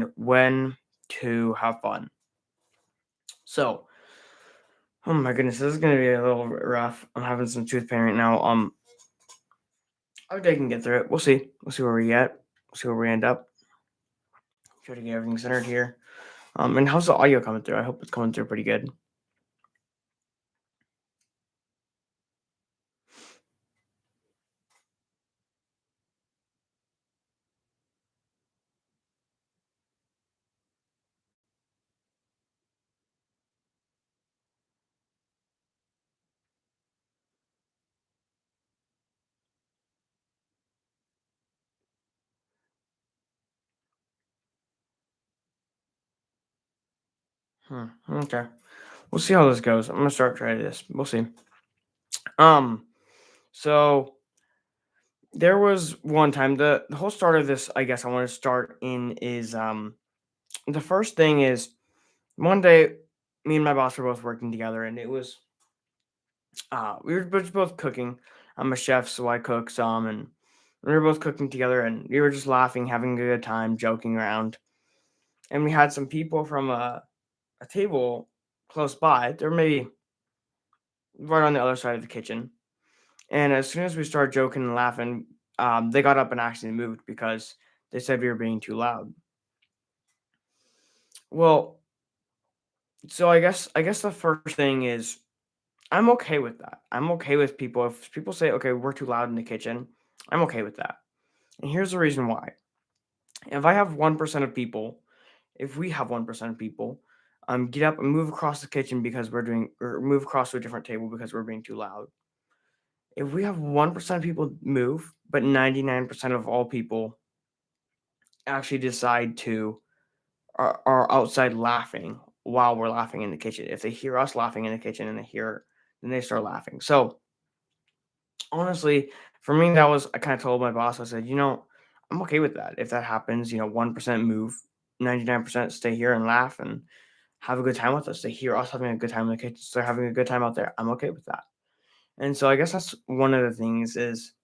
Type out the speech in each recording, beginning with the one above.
and when to have fun. So, oh my goodness, this is gonna be a little rough. I'm having some tooth pain right now. I think I can get through it. We'll see. We'll see where we get. We'll see where we end up. Try to get everything centered here. And how's the audio coming through? I hope it's coming through pretty good. Okay. We'll see how this goes. I'm gonna start trying this. We'll see. Um. So there was one time the whole start of this. I guess I want to start in is the first thing is one day me and my boss were both working together, and it was we were both cooking. I'm a chef, so I cook some, and we were both cooking together, and we were just laughing, having a good time, joking around. And we had some people from a table close by. They're maybe right on the other side of the kitchen. And as soon as we started joking and laughing, they got up and actually moved because they said we were being too loud. Well, so I guess the first thing is I'm okay with that. I'm okay with people if people say, okay, we're too loud in the kitchen. I'm okay with that. And here's the reason why. If I have 1% of people, if we have 1% of people, get up and move across the kitchen because we're doing, or move across to a different table because we're being too loud. If we have 1% of people move, but 99% of all people actually decide to are outside laughing while we're laughing in the kitchen. If they hear us laughing in the kitchen and they hear, then they start laughing. So honestly, for me, that was I kind of told my boss. I said, I'm okay with that. If that happens, 1% move, 99% stay here and laugh and have a good time with us. They hear us having a good time in the kitchen, so they're having a good time out there. I'm okay with that. And so I guess that's one of the things is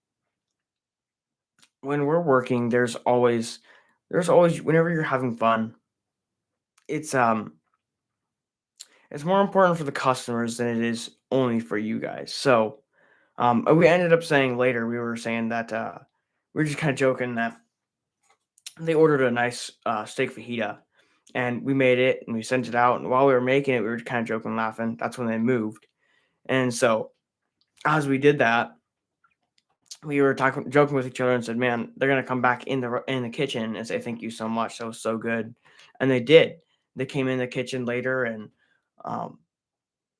when we're working, there's always whenever you're having fun, it's it's more important for the customers than it is only for you guys. So we ended up saying later, we were saying that we were just kind of joking that they ordered a nice steak fajita and we made it and we sent it out. And while we were making it, we were kind of joking, laughing. That's when they moved. And so as we did that, we were talking, joking with each other and said, "Man, they're gonna come back in the kitchen and say thank you so much. That was so good," and they did. They came in the kitchen later um,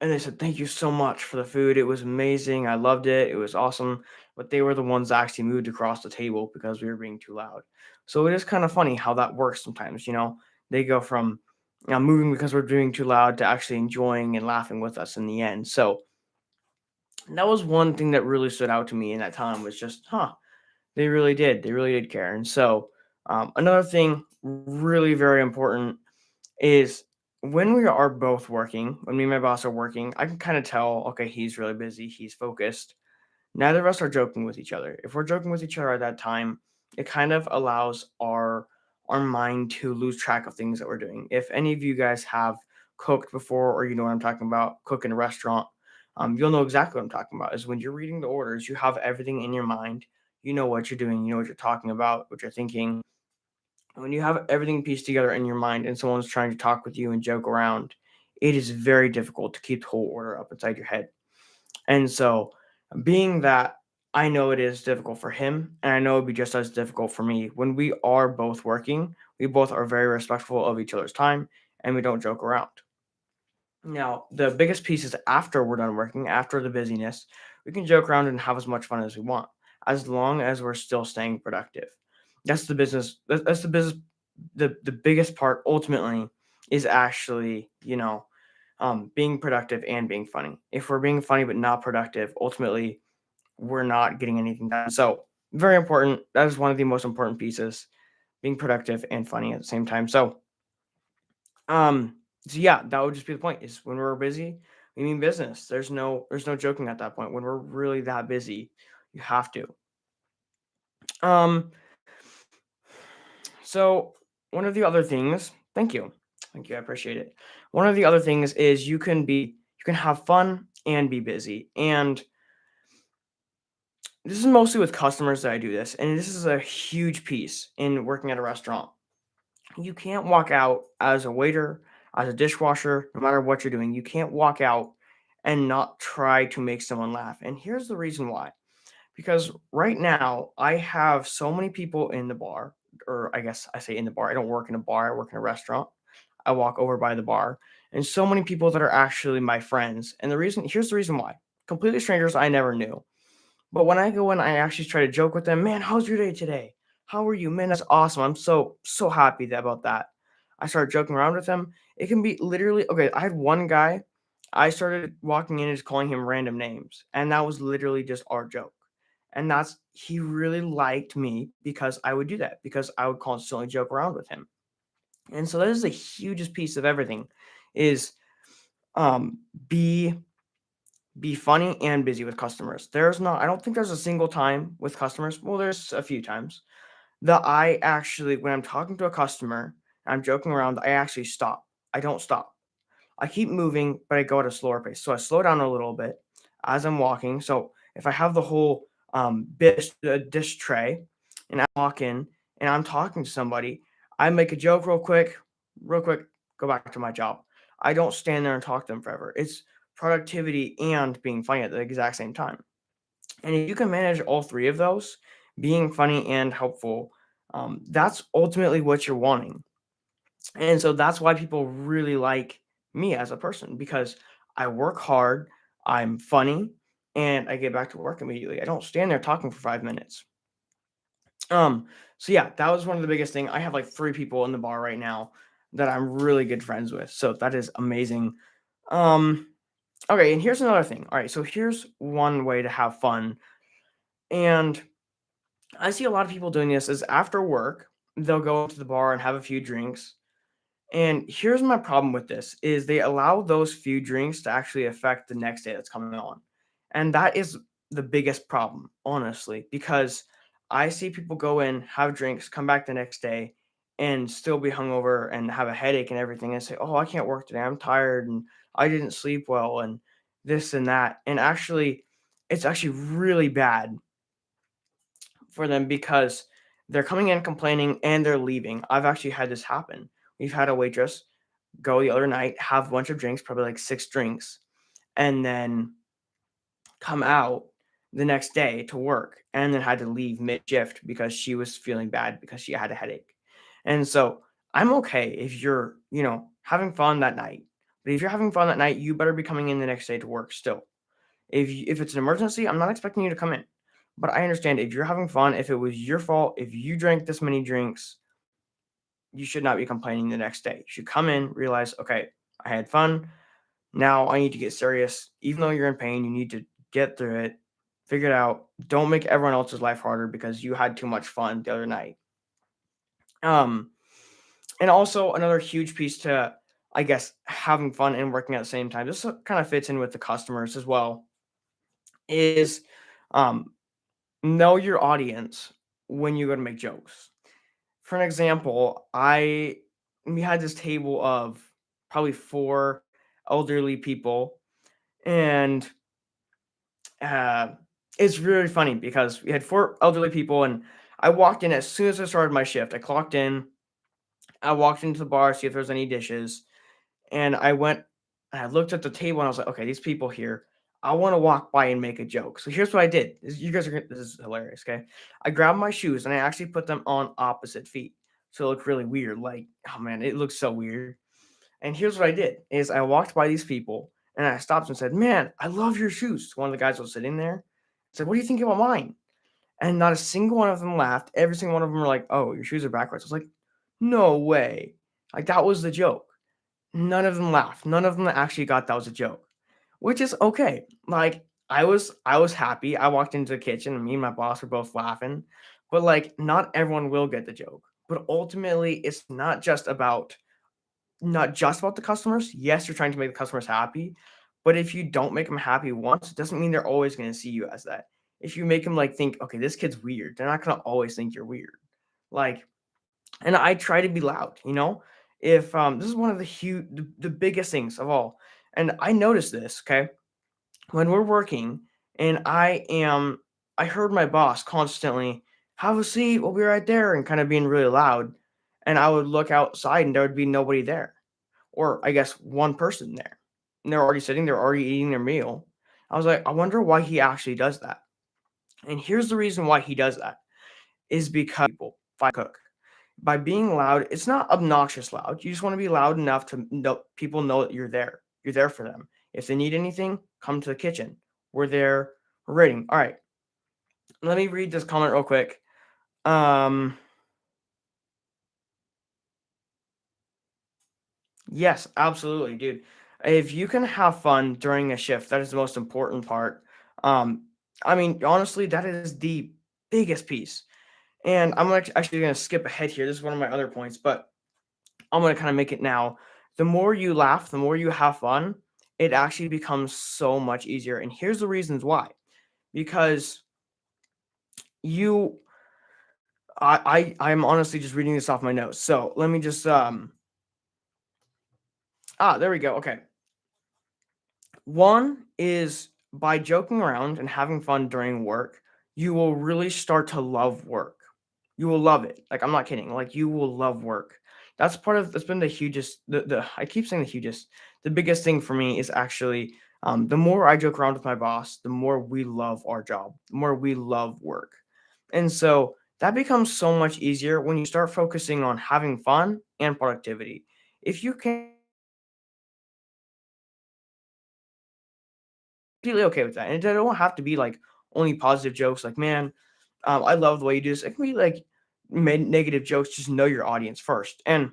and they said, "Thank you so much for the food. It was amazing. I loved it. It was awesome." But they were the ones that actually moved across the table because we were being too loud. So it is kind of funny how that works sometimes. They go from moving because we're being too loud to actually enjoying and laughing with us in the end. So that was one thing that really stood out to me in that time was just, huh, they really did. They really did care. And so another thing really very important is when we are both working, when me and my boss are working, I can kind of tell, okay, he's really busy, he's focused. Neither of us are joking with each other. If we're joking with each other at that time, it kind of allows our mind to lose track of things that we're doing. If any of you guys have cooked before or you know what I'm talking about, cook in a restaurant, you'll know exactly what I'm talking about. Is when you're reading the orders, you have everything in your mind. You know what you're doing, you know what you're talking about, what you're thinking. When you have everything pieced together in your mind and someone's trying to talk with you and joke around, it is very difficult to keep the whole order up inside your head. And so, being that I know it is difficult for him, and I know it'd be just as difficult for me, when we are both working, we both are very respectful of each other's time and we don't joke around. Now, the biggest piece is after we're done working, after the busyness, we can joke around and have as much fun as we want, as long as we're still staying productive. That's the business. That's the business. The biggest part ultimately is actually, being productive and being funny. If we're being funny but not productive, ultimately we're not getting anything done. So very important. That is one of the most important pieces: being productive and funny at the same time. Um, so yeah, that would just be the point. Is when we're busy, we mean business. There's no joking at that point. When we're really that busy, you have to. Um, so one of the other things, thank you, I appreciate it. One of the other things is you can have fun and be busy, and this is mostly with customers that I do this, and this is a huge piece in working at a restaurant. You can't walk out as a waiter, as a dishwasher, no matter what you're doing. You can't walk out and not try to make someone laugh. And here's the reason why. Because right now, I have so many people in the bar, or I guess I say in the bar. I don't work in a bar, I work in a restaurant. I walk over by the bar, and so many people that are actually my friends. And here's the reason why. Completely strangers I never knew. But when I go in, I actually try to joke with them. Man, how's your day today? How are you? Man, that's awesome. I'm so happy about that. I started joking around with them. It can be literally okay. I had one guy. I started walking in and just calling him random names, and that was literally just our joke. And that's he really liked me because I would do that because I would constantly joke around with him. And so that is the hugest piece of everything, is um be be funny and busy with customers. I don't think there's a single time with customers. Well, there's a few times that I actually, when I'm talking to a customer, I'm joking around, I actually stop. I don't stop. I keep moving, but I go at a slower pace. So I slow down a little bit as I'm walking. So if I have the whole dish tray and I walk in and I'm talking to somebody, I make a joke real quick, go back to my job. I don't stand there and talk to them forever. It's productivity and being funny at the exact same time. And if you can manage all three of those, being funny and helpful, that's ultimately what you're wanting. And so that's why people really like me as a person because I work hard, I'm funny, and I get back to work immediately. I don't stand there talking for 5 minutes. Um, so yeah, that was one of the biggest thing. I have like three people in the bar right now that I'm really good friends with. So that is amazing. Um, okay, and here's another thing. All right, so here's one way to have fun. And I see a lot of people doing this is after work, they'll go to the bar and have a few drinks. And here's my problem with this is they allow those few drinks to actually affect the next day that's coming on. And that is the biggest problem, honestly, because I see people go in, have drinks, come back the next day and still be hungover and have a headache and everything and say, "Oh, I can't work today. I'm tired and I didn't sleep well and this and that." And actually it's actually really bad for them because they're coming in complaining and they're leaving. I've actually had this happen. We've had a waitress go the other night, have a bunch of drinks, probably like 6 drinks, and then come out the next day to work and then had to leave mid-shift because she was feeling bad because she had a headache. And so, I'm okay if you're, having fun that night. But if you're having fun that night, you better be coming in the next day to work still. If it's an emergency, I'm not expecting you to come in. But I understand if you're having fun, if it was your fault, if you drank this many drinks, you should not be complaining the next day. You should come in, realize, okay, I had fun. Now I need to get serious. Even though you're in pain, you need to get through it, figure it out. Don't make everyone else's life harder because you had too much fun the other night. Um, and also another huge piece to, I guess, having fun and working at the same time. This kind of fits in with the customers as well. Is um, know your audience when you go to make jokes. For an example, I we had this table of probably 4 elderly people, and, uh, it's really funny because we had 4 elderly people, and I walked in as soon as I started my shift. I clocked in, I walked into the bar, see if there's any dishes, and I went and I looked at the table and I was like, "Okay, these people here, I wanna walk by and make a joke." So here's what I did. This is hilarious, okay? I grabbed my shoes and I actually put them on opposite feet. So it looked really weird, like, oh man, it looks so weird. And here's what I did, is I walked by these people and I stopped and said, "Man, I love your shoes." One of the guys was sitting there. I said, "What do you think about mine?" And not a single one of them laughed. Every single one of them were like, "Oh, your shoes are backwards." I was like, "No way." Like, that was the joke. None of them laughed. None of them actually got that was a joke, which is okay. Like, I was happy. I walked into the kitchen and me and my boss were both laughing, but, like, not everyone will get the joke. But ultimately, it's not just about the customers. Yes, you're trying to make the customers happy, but if you don't make them happy once, it doesn't mean they're always gonna see you as that. If you make them, like, think, "Okay, this kid's weird," they're not gonna always think you're weird. Like, and I try to be loud, If this is one of the biggest things of all. And I noticed this, okay? When we're working and I heard my boss constantly, "Have a seat, we'll be right there," and kind of being really loud. And I would look outside and there would be nobody there. Or I guess one person there. And they're already sitting, they're already eating their meal. I was like, I wonder why he actually does that. And here's the reason why he does that is because people find cook. By being loud, it's not obnoxious loud. You just want to be loud enough to know people know that you're there. You're there for them. If they need anything, come to the kitchen. We're there. We're waiting. All right. Let me read this comment real quick. Um, yes, absolutely, dude. If you can have fun during a shift, that is the most important part. Um, I mean, honestly, that is the biggest piece. And I'm actually going to skip ahead here. This is one of my other points, but I'm gonna kind of make it now. The more you laugh, the more you have fun, it actually becomes so much easier. And here's the reasons why. Because you I'm honestly just reading this off my notes. So let me just there we go. Okay. One is by joking around and having fun during work, you will really start to love work. You will love it. Like, I'm not kidding. Like, you will love work. That's been the hugest the I keep saying the hugest. The biggest thing for me is actually the more I joke around with my boss, the more we love our job, the more we love work. And so that becomes so much easier when you start focusing on having fun and productivity. If you can completely okay with that. And it don't have to be like only positive jokes like, man, I love the way you do this. It can be like negative jokes. Just know your audience first. And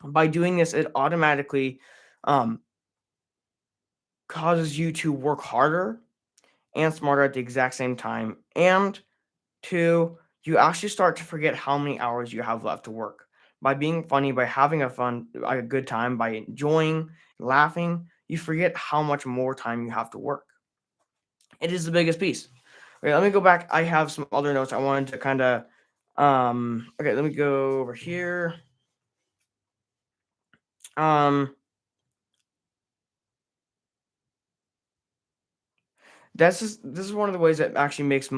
by doing this, it automatically um, causes you to work harder and smarter at the exact same time. And two, you actually start to forget how many hours you have left to work. By being funny, by having a good time, by enjoying, laughing, you forget how much more time you have to work. It is the biggest piece. Okay, let me go back. I have some other notes I wanted to kind of. Okay, let me go over here. Um, this is one of the ways that actually makes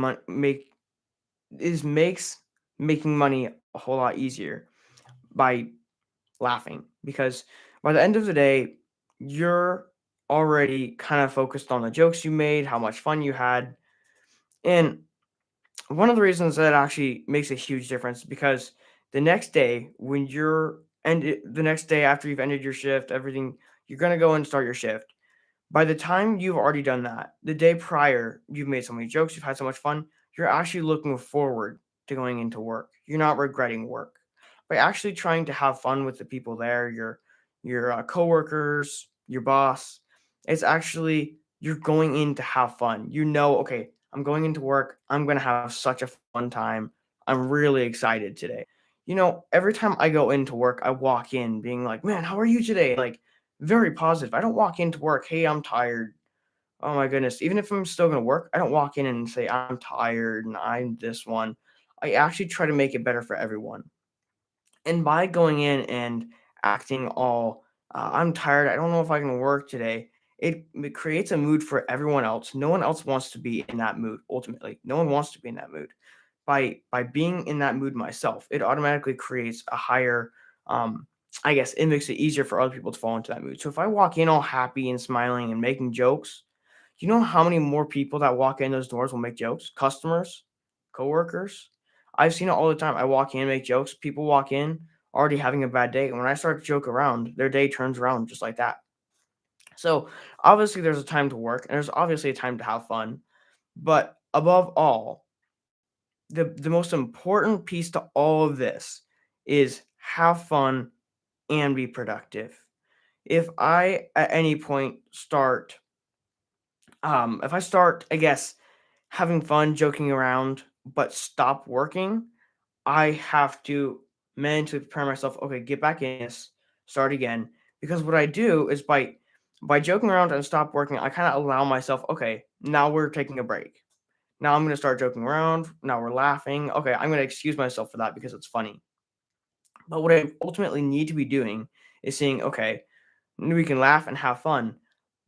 making money a whole lot easier by laughing because by the end of the day, you're already kind of focused on the jokes you made, how much fun you had, and one of the reasons that actually makes a huge difference because the next day when the next day after you've ended your shift, everything you're gonna go and start your shift. By the time you've already done that, the day prior, you've made so many jokes, you've had so much fun, you're actually looking forward to going into work. You're not regretting work. By actually trying to have fun with the people there, your coworkers, your boss, it's actually you're going in to have fun. You know, okay, I'm going into work. I'm going to have such a fun time. I'm really excited today. Every time I go into work, I walk in being like, "Man, how are you today?" Like very positive. I don't walk into work, "Hey, I'm tired." Oh my goodness. Even if I'm still going to work, I don't walk in and say, "I'm tired and I'm this one." I actually try to make it better for everyone. And by going in and acting all, "I'm tired. I don't know if I can work today," it creates a mood for everyone else. No one else wants to be in that mood. Ultimately, no one wants to be in that mood. By being in that mood myself, it automatically creates a higher, I guess it makes it easier for other people to fall into that mood. So if I walk in all happy and smiling and making jokes, you know how many more people that walk in those doors will make jokes? Customers, coworkers. I've seen it all the time. I walk in, make jokes. People walk in already having a bad day. And when I start to joke around, their day turns around just like that. So obviously there's a time to work and there's obviously a time to have fun. But above all, the most important piece to all of this is have fun and be productive. If I at any point start if I start, I guess, having fun joking around but stop working, I have to mentally prepare myself, okay, get back in this, start again. Because what I do is by joking around and stop working, I kind of allow myself, okay, now we're taking a break. Now I'm gonna start joking around. Now we're laughing. Okay, I'm gonna excuse myself for that because it's funny. But what I ultimately need to be doing is saying, okay, we can laugh and have fun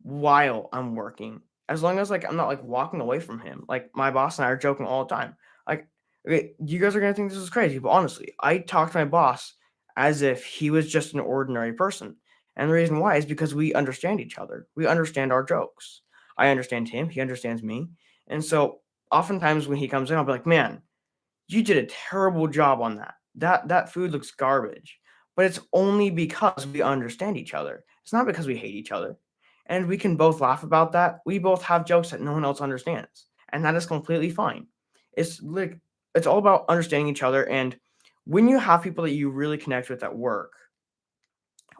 while I'm working. As long as like I'm not like walking away from him. Like my boss and I are joking all the time. Like, okay, you guys are gonna think this is crazy, but honestly, I talk to my boss as if he was just an ordinary person. And the reason why is because we understand each other. We understand our jokes. I understand him, he understands me. And so oftentimes when he comes in, I'll be like, man, you did a terrible job on that. That food looks garbage. But it's only because we understand each other. It's not because we hate each other. And we can both laugh about that. We both have jokes that no one else understands. And that is completely fine. It's like it's all about understanding each other. And when you have people that you really connect with at work,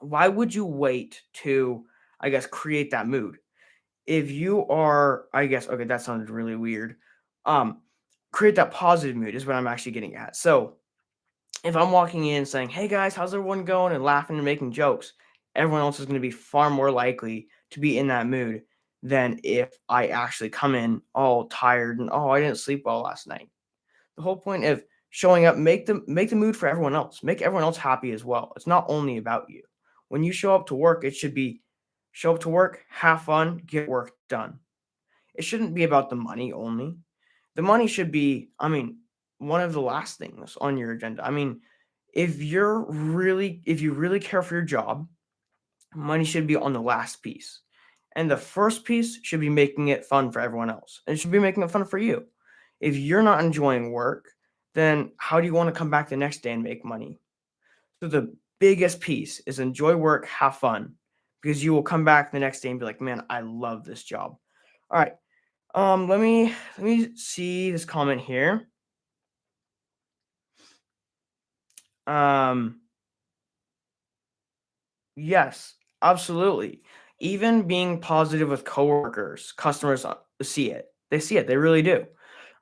why would you wait to, I guess, create that mood? If you are, I guess, okay, that sounded really weird. Um, Create that positive mood is what I'm actually getting at. So if I'm walking in saying, "Hey guys, how's everyone going?" and laughing and making jokes, everyone else is going to be far more likely to be in that mood than if I actually come in all tired and I didn't sleep well last night. The whole point of showing up, make the mood for everyone else. Make everyone else happy as well. It's not only about you. When you show up to work, it should be show up to work, have fun, get work done. It shouldn't be about the money only. The money should be, I mean, one of the last things on your agenda. I mean, if you really care for your job, money should be on the last piece. And the first piece should be making it fun for everyone else. And it should be making it fun for you. If you're not enjoying work, then how do you want to come back the next day and make money? So the biggest piece is enjoy work, have fun, because you will come back the next day and be like, "Man, I love this job." All right. Let me see this comment here. Um, yes, absolutely. Even being positive with coworkers, customers see it. They see it. They really do.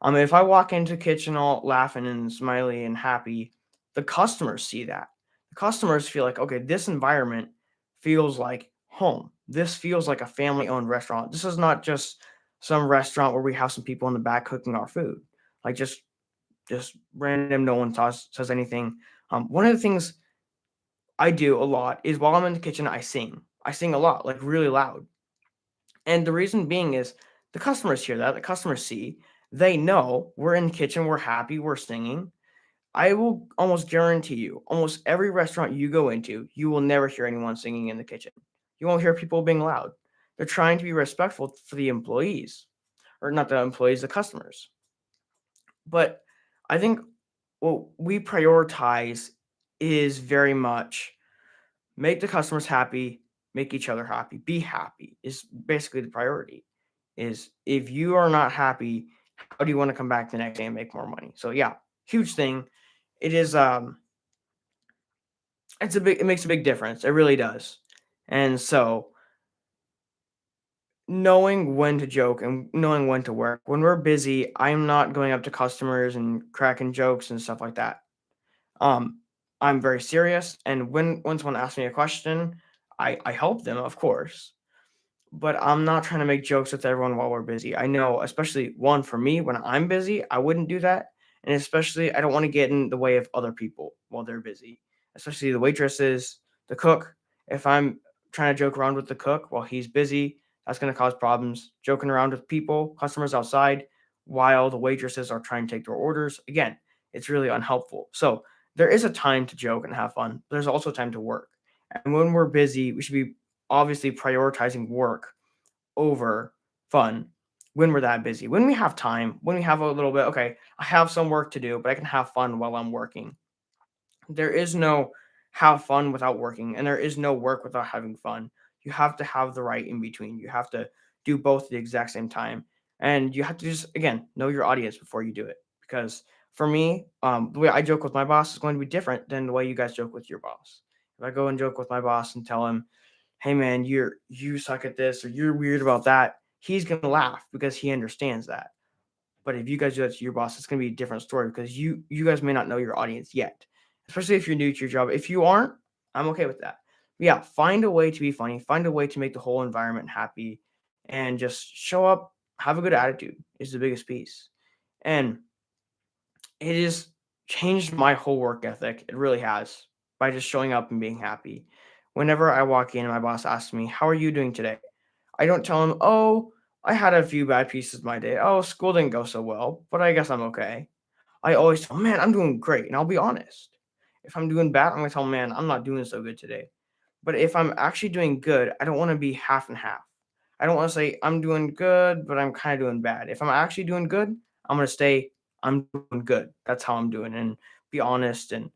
If I walk into the kitchen all laughing and smiley and happy, the customers see that. The customers feel like, okay, this environment feels like home. This feels like a family-owned restaurant. This is not just some restaurant where we have some people in the back cooking our food. Like just random, no one says anything. One of the things I do a lot is while I'm in the kitchen, I sing. I sing a lot, like really loud. And the reason being is the customers hear that, the customers see, they know we're in the kitchen, we're happy, we're singing. I will almost guarantee you, almost every restaurant you go into, you will never hear anyone singing in the kitchen. You won't hear people being loud. They're trying to be respectful for the employees, or not the employees, the customers. But I think what we prioritize is very much make the customers happy, make each other happy, be happy is basically the priority. Is if you are not happy, how do you want to come back the next day and make more money? So yeah, huge thing. It is it makes a big difference. It really does. And so knowing when to joke and knowing when to work. When we're busy, I'm not going up to customers and cracking jokes and stuff like that. Um, I'm very serious, and when someone asks me a question, I help them, of course, but I'm not trying to make jokes with everyone while we're busy. I know, especially one for me, when I'm busy, I wouldn't do that, and especially I don't want to get in the way of other people while they're busy, especially the waitresses, the cook. If I'm trying to joke around with the cook while he's busy, that's going to cause problems. Joking around with people, customers outside, while the waitresses are trying to take their orders, again, it's really unhelpful. So there is a time to joke and have fun. But there's also time to work. And when we're busy, we should be obviously prioritizing work over fun when we're that busy. When we have time, when we have a little bit, okay, I have some work to do, but I can have fun while I'm working. There is no have fun without working, and there is no work without having fun. You have to have the right in between. You have to do both at the exact same time. And you have to just, again, know your audience before you do it. Because for me, the way I joke with my boss is going to be different than the way you guys joke with your boss. If I go and joke with my boss and tell him, "Hey man, you suck at this or you're weird about that," he's gonna laugh because he understands that. But if you guys do that to your boss, it's gonna be a different story because you guys may not know your audience yet, especially if you're new to your job. If you aren't, I'm okay with that. But yeah, find a way to be funny, find a way to make the whole environment happy, and just show up, have a good attitude is the biggest piece. And it has changed my whole work ethic. It really has. by just showing up and being happy. Whenever I walk in and my boss asks me, "How are you doing today?" I don't tell him, "Oh, I had a few bad pieces of my day. Oh, school didn't go so well, but I guess I'm okay." I always tell 'em, "Man, I'm doing great," and I'll be honest. If I'm doing bad, I'm gonna tell 'em, "Man, I'm not doing so good today." But if I'm actually doing good, I don't wanna be half and half. I don't wanna say, "I'm doing good, but I'm kinda doing bad." If I'm actually doing good, I'm gonna say, "I'm doing good." That's how I'm doing, and be honest, and,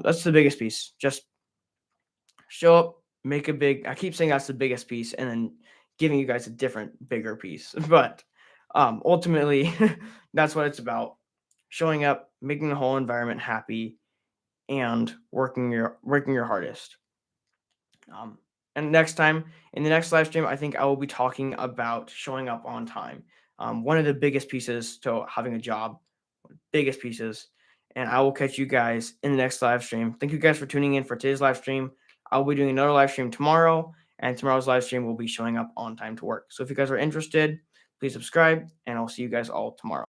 that's the biggest piece. Just show up, make a big I keep saying that's the biggest piece and then giving you guys a different, bigger piece. But, ultimately, that's what it's about. Showing up, making the whole environment happy, and working your hardest. Um, and next time in the next live stream, I think I will be talking about showing up on time. One of the biggest pieces to having a job, biggest pieces. And I will catch you guys in the next live stream. Thank you guys for tuning in for today's live stream. I'll be doing another live stream tomorrow, and tomorrow's live stream will be showing up on time to work. So if you guys are interested, please subscribe, and I'll see you guys all tomorrow.